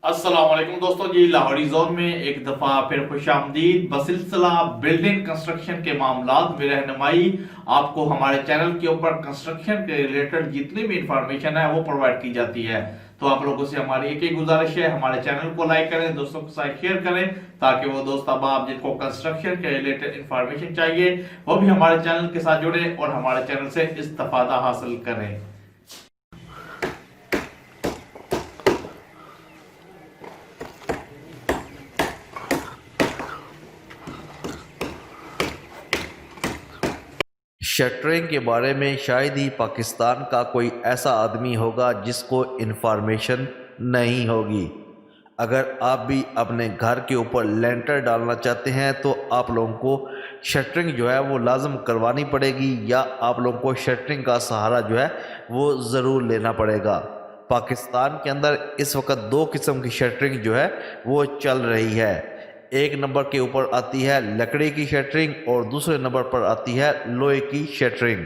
अस्सलाम वालेकुम दोस्तों जी। लाहौरी जोन में एक दफा फिर खुश आमदीद। बसिलसिला बिल्डिंग कंस्ट्रक्शन के मामलात में रहनुमाई आपको हमारे चैनल के ऊपर कंस्ट्रक्शन के रिलेटेड जितनी भी इंफॉर्मेशन है वो प्रोवाइड की जाती है। तो आप लोगों से हमारी एक ही गुजारिश है, हमारे चैनल को लाइक करें, दोस्तों के साथ शेयर करें, ताकि वो दोस्त अब आप जिनको कंस्ट्रक्शन के रिलेटेड इंफॉर्मेशन चाहिए वो भी हमारे चैनल के साथ जुड़े और हमारे चैनल से इस्तेफादा हासिल करें। शटरिंग के बारे में शायद ही पाकिस्तान का कोई ऐसा आदमी होगा जिसको इन्फॉर्मेशन नहीं होगी। अगर आप भी अपने घर के ऊपर लेंटर डालना चाहते हैं तो आप लोगों को शटरिंग जो है वो लाजम करवानी पड़ेगी, या आप लोगों को शटरिंग का सहारा जो है वो ज़रूर लेना पड़ेगा। पाकिस्तान के अंदर इस वक्त दो किस्म की शटरिंग जो है वो चल रही है। एक नंबर के ऊपर आती है लकड़ी की शटरिंग और दूसरे नंबर पर आती है लोहे की शटरिंग।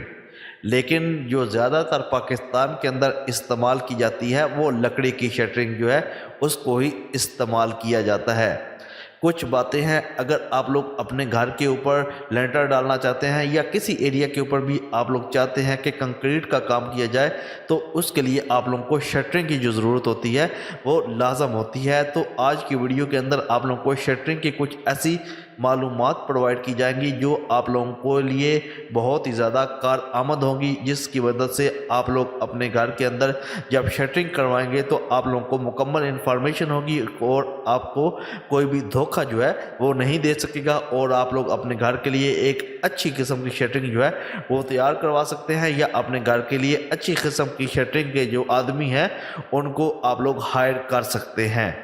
लेकिन जो ज़्यादातर पाकिस्तान के अंदर इस्तेमाल की जाती है वो लकड़ी की शटरिंग जो है उसको ही इस्तेमाल किया जाता है। कुछ बातें हैं, अगर आप लोग अपने घर के ऊपर लेंटर डालना चाहते हैं या किसी एरिया के ऊपर भी आप लोग चाहते हैं कि कंक्रीट का काम किया जाए, तो उसके लिए आप लोगों को शटरिंग की जो ज़रूरत होती है वो लाजम होती है। तो आज की वीडियो के अंदर आप लोगों को शटरिंग की कुछ ऐसी मालूमात प्रोवाइड की जाएंगी जो आप लोगों को लिए बहुत ही ज़्यादा कारआमद होंगी, जिसकी मदद से आप लोग अपने घर के अंदर जब शटरिंग करवाएंगे तो आप लोगों को मुकम्मल इन्फॉर्मेशन होगी और आपको कोई भी धोखा जो है वो नहीं दे सकेगा, और आप लोग अपने घर के लिए एक अच्छी किस्म की शटरिंग जो है वो तैयार करवा सकते हैं, या अपने घर के लिए अच्छी किस्म की शटरिंग के जो आदमी हैं उनको आप लोग हायर कर सकते हैं।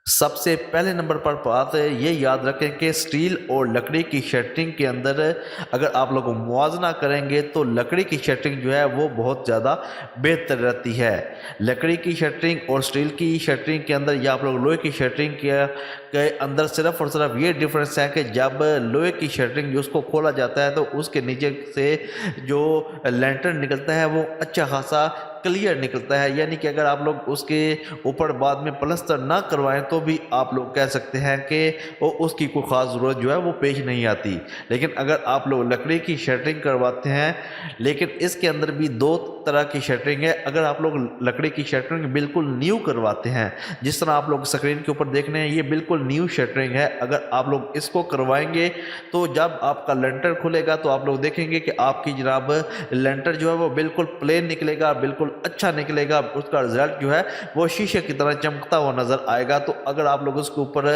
सबसे पहले नंबर पर बात ये याद रखें कि स्टील और लकड़ी की शटरिंग के अंदर अगर आप लोग मुआवजा करेंगे तो लकड़ी की शटरिंग जो है वो बहुत ज़्यादा बेहतर रहती है। लकड़ी की शटरिंग और स्टील की शटरिंग के अंदर या आप लोग लोहे की शटरिंग के अंदर सिर्फ और सिर्फ ये डिफरेंस है कि जब लोहे की शटरिंग जो उसको खोला जाता है तो उसके नीचे से जो लेंटर निकलता है वो अच्छा खासा क्लियर निकलता है, यानी कि अगर आप लोग उसके ऊपर बाद में प्लस्तर ना करवाएं तो भी आप लोग कह सकते हैं कि वो उसकी कोई ख़ास ज़रूरत जो है वो पेश नहीं आती। लेकिन अगर आप लोग लकड़ी की शटरिंग करवाते हैं, लेकिन इसके अंदर भी दो तरह की शटरिंग है। अगर आप लोग लकड़ी की शटरिंग बिल्कुल न्यू करवाते हैं, जिस तरह आप लोग स्क्रीन के ऊपर देख रहे हैं, ये बिल्कुल न्यू शटरिंग है। अगर आप लोग इसको करवाएंगे तो जब आपका लेंटर खुलेगा तो आप लोग देखेंगे कि आपकी जनाब लेंटर जो है वो बिल्कुल प्लेन निकलेगा, बिल्कुल अच्छा निकलेगा। उसका रिजल्ट जो है वो शीशे की तरह चमकता हुआ नजर आएगा। तो अगर आप लोग उसके ऊपर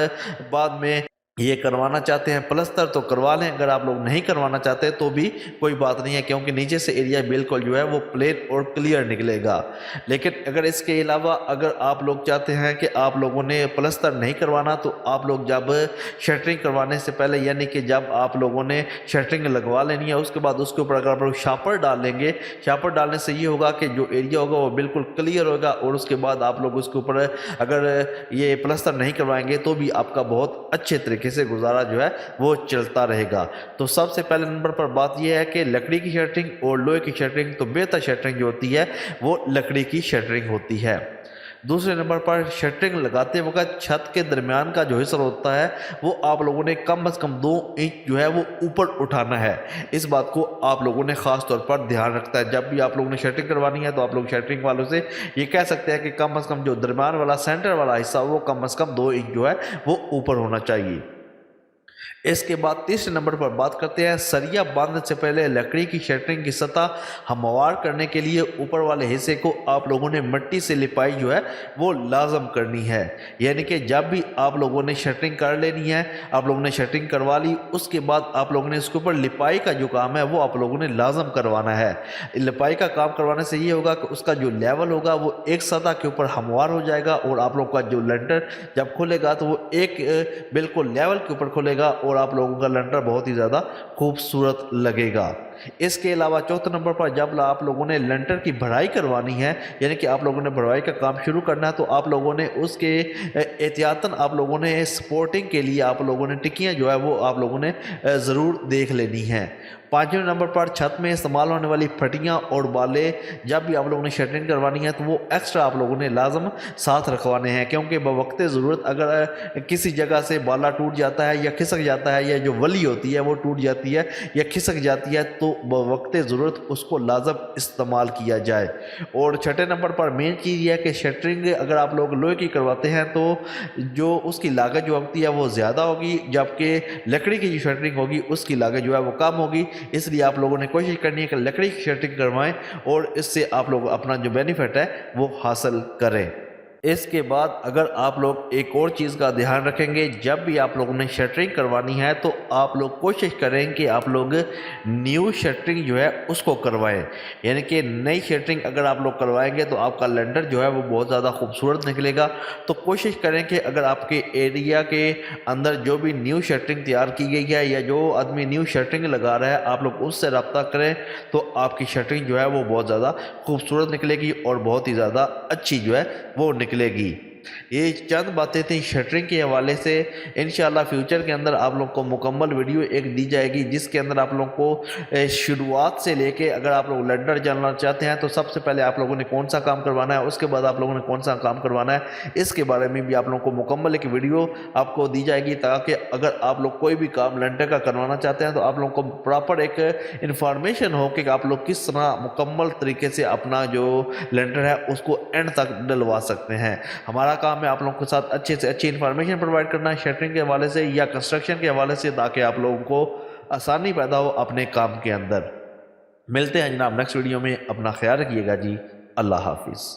बाद में ये करवाना चाहते हैं प्लस्तर तो करवा लें, अगर आप लोग नहीं करवाना चाहते तो भी कोई बात नहीं है, क्योंकि नीचे से एरिया बिल्कुल जो है वो प्लेन और क्लियर निकलेगा। लेकिन अगर इसके अलावा अगर आप लोग चाहते हैं कि आप लोगों ने प्लस्तर नहीं करवाना, तो आप लोग जब शटरिंग करवाने से पहले, यानी कि जब आप लोगों ने शटरिंग लगवा लेनी है, उसके बाद उसके ऊपर अगर आप लोग शापर डाल लेंगे, शापर डालने से ये होगा कि जो एरिया होगा वो बिल्कुल क्लियर होगा, और उसके बाद आप लोग उसके ऊपर अगर ये प्लस्तर नहीं करवाएंगे तो भी आपका बहुत अच्छे तरीके से गुजारा जो है वो चलता रहेगा। तो सबसे पहले नंबर पर बात यह है कि लकड़ी की शटरिंग और लोहे की शटरिंग, तो बेहतर शटरिंग जो होती है वो लकड़ी की शटरिंग होती है। दूसरे नंबर पर शटरिंग लगाते वक्त छत के दरमियान का जो हिस्सा होता है वो आप लोगों ने कम से कम 2 इंच जो है वो ऊपर उठाना है। इस बात को आप लोगों ने ख़ास तौर पर ध्यान रखता है। जब भी आप लोगों ने शटरिंग करवानी है तो आप लोग शटरिंग वालों से ये कह सकते हैं कि कम से कम जो दरमियान वाला सेंटर वाला हिस्सा वो कम से कम 2 इंच जो है वो ऊपर होना चाहिए। इसके बाद तीसरे नंबर पर बात करते हैं सरिया बांधने से पहले लकड़ी की शटरिंग की सतह हमवार करने के लिए ऊपर वाले हिस्से को आप लोगों ने मिट्टी से लिपाई जो है वो लाजम करनी है। यानी कि जब भी आप लोगों ने शटरिंग कर लेनी है, आप लोगों ने शटरिंग करवा ली, उसके बाद आप लोगों ने इसके ऊपर लिपाई का जो काम है वो आप लोगों ने लाजम करवाना है। लिपाई का काम करवाने से ये होगा कि उसका जो लेवल होगा वो एक सतह के ऊपर हमवार हो जाएगा, और आप लोग का जो लेंटर जब खुलेगा तो वो एक बिल्कुल लेवल के ऊपर खुलेगा और आप लोगों का लेंटर बहुत ही ज़्यादा खूबसूरत लगेगा। اس کے علاوہ چوتھے نمبر پر جب آپ لوگوں نے لنٹر کی بھرائی کروانی ہے، یعنی کہ آپ لوگوں نے بھرائی کا کام شروع کرنا ہے، تو آپ لوگوں نے اس کے احتیاطاً آپ لوگوں نے سپورٹنگ کے لیے آپ لوگوں نے ٹکیاں جو ہے وہ آپ لوگوں نے ضرور دیکھ لینی ہیں۔ پانچویں نمبر پر چھت میں استعمال ہونے والی پھٹیاں اور بالے جب بھی آپ لوگوں نے شٹرنگ کروانی ہے تو وہ ایکسٹرا آپ لوگوں نے لازم ساتھ رکھوانے ہیں، کیونکہ بوقت ضرورت اگر کسی جگہ سے بالا ٹوٹ جاتا ہے یا کھسک جاتا ہے یا جو ولی ہوتی ہے وہ ٹوٹ جاتی ہے یا کھسک جاتی ہے تو بوقت ضرورت اس کو لازم استعمال کیا جائے۔ اور چھٹے نمبر پر مین چیز یہ ہے کہ شٹرنگ اگر آپ لوگ لوہے کی کرواتے ہیں تو جو اس کی لاگت جو ہوتی ہے وہ زیادہ ہوگی، جبکہ لکڑی کی جو شٹرنگ ہوگی اس کی لاگت جو ہے وہ کم ہوگی۔ اس لیے آپ لوگوں نے کوشش کرنی ہے کہ لکڑی کی شٹرنگ کروائیں اور اس سے آپ لوگ اپنا جو بینیفٹ ہے وہ حاصل کریں۔ اس کے بعد اگر آپ لوگ ایک اور چیز کا دھیان رکھیں گے، جب بھی آپ لوگوں نے شٹرنگ کروانی ہے تو آپ لوگ کوشش کریں کہ آپ لوگ نیو شٹرنگ جو ہے اس کو کروائیں، یعنی کہ نئی شٹرنگ اگر آپ لوگ کروائیں گے تو آپ کا لینڈر جو ہے وہ بہت زیادہ خوبصورت نکلے گا۔ تو کوشش کریں کہ اگر آپ کے ایریا کے اندر جو بھی نیو شٹرنگ تیار کی گئی ہے یا جو آدمی نیو شٹرنگ لگا رہا ہے آپ لوگ اس سے رابطہ کریں تو آپ کی شٹرنگ جو ہے وہ بہت زیادہ خوبصورت نکلے گی اور بہت ہی زیادہ اچھی جو ہے وہ نکلے گی۔ یہ چند باتیں تھیں شٹرنگ کے حوالے سے۔ انشاءاللہ فیوچر کے اندر آپ لوگ کو مکمل ویڈیو ایک دی جائے گی جس کے اندر آپ لوگ کو شروعات سے لے کے اگر آپ لوگ لنڈر جاننا چاہتے ہیں تو سب سے پہلے آپ لوگوں نے کون سا کام کروانا ہے، اس کے بعد آپ لوگوں نے کون سا کام کروانا ہے، اس کے بارے میں بھی آپ لوگوں کو مکمل ایک ویڈیو آپ کو دی جائے گی، تاکہ اگر آپ لوگ کوئی بھی کام لنڈر کا کروانا چاہتے ہیں تو آپ لوگوں کو پراپر ایک انفارمیشن ہو کہ آپ لوگ کس طرح مکمل طریقے سے اپنا جو لنڈر ہے اس کو اینڈ تک ڈلوا سکتے ہیں۔ ہمارا کام ہے آپ لوگوں کے ساتھ اچھے سے اچھی انفارمیشن پرووائڈ کرنا ہے شٹرنگ کے حوالے سے یا کنسٹرکشن کے حوالے سے، تاکہ آپ لوگوں کو آسانی پیدا ہو اپنے کام کے اندر۔ ملتے ہیں جناب نیکسٹ ویڈیو میں، اپنا خیال رکھیے گا جی، اللہ حافظ۔